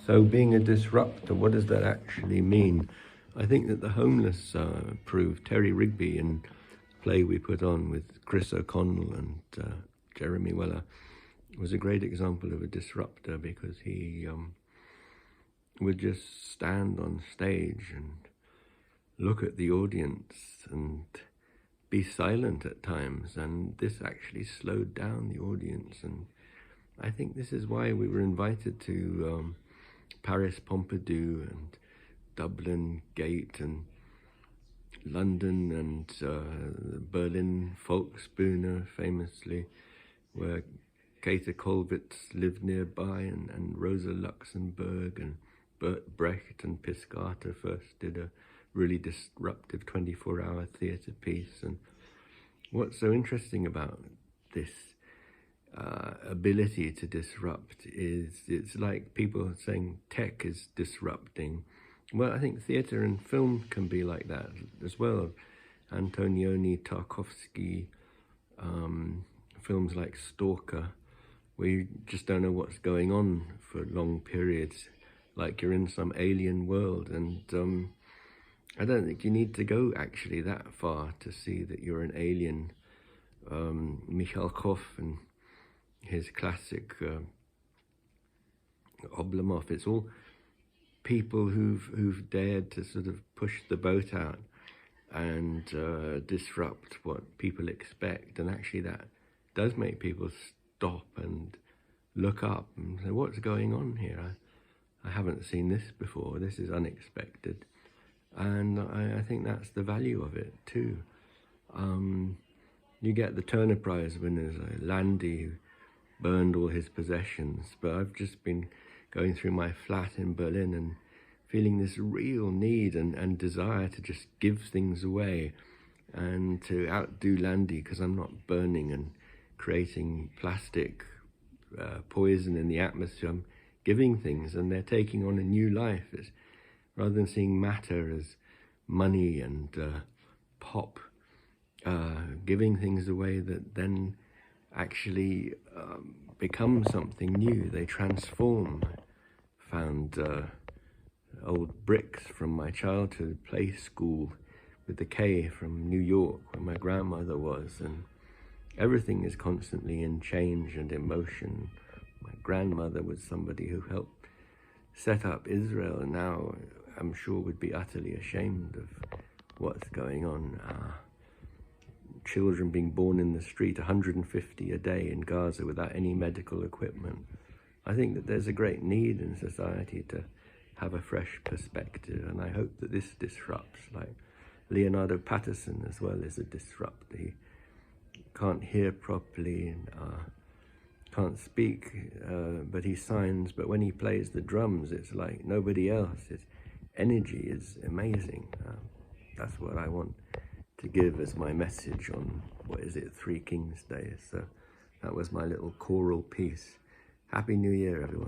So being a disruptor, what does that actually mean? I think that the homeless proved, Terry Rigby in a play we put on with Chris O'Connell and Jeremy Weller, was a great example of a disruptor, because he would just stand on stage and look at the audience and be silent at times, and this actually slowed down the audience. And I think this is why we were invited to Paris Pompidou and Dublin Gate and London and Berlin Volksbühne, famously, where Käthe Kollwitz lived nearby, and Rosa Luxemburg and Bert Brecht and Piscator first did a really disruptive 24-hour theatre piece. And what's so interesting about this ability to disrupt is it's like people saying tech is disrupting. Well, I think theatre and film can be like that as well. Antonioni, Tarkovsky, films like Stalker, where you just don't know what's going on for long periods, like you're in some alien world. And I don't think you need to go actually that far to see that you're an alien. Mikhalkov and his classic Oblomov, it's all people who've dared to sort of push the boat out and disrupt what people expect. And actually that does make people stop and look up and say, what's going on here? I haven't seen this before. This is unexpected. And I think that's the value of it too. You get the Turner Prize winners, like Landy, who burned all his possessions. But I've just been going through my flat in Berlin and feeling this real need and desire to just give things away and to outdo Landy, because I'm not burning and creating plastic poison in the atmosphere. I'm giving things, and they're taking on a new life. It's, rather than seeing matter as money and pop, giving things away that then actually become something new. They transform. Found old bricks from my childhood play school with the K from New York, where my grandmother was, and everything is constantly in change and emotion. My grandmother was somebody who helped set up Israel, and now I'm sure would be utterly ashamed of what's going on. Children being born in the street, 150 a day in Gaza without any medical equipment. I think that there's a great need in society to have a fresh perspective, and I hope that this disrupts, like Leonardo Patterson as well is a disruptor. He can't hear properly and can't speak, but he signs. But when he plays the drums, it's like nobody else. His energy is amazing. That's what I want to give as my message on, what is it, Three Kings Day. So that was my little choral piece. Happy New Year, everyone.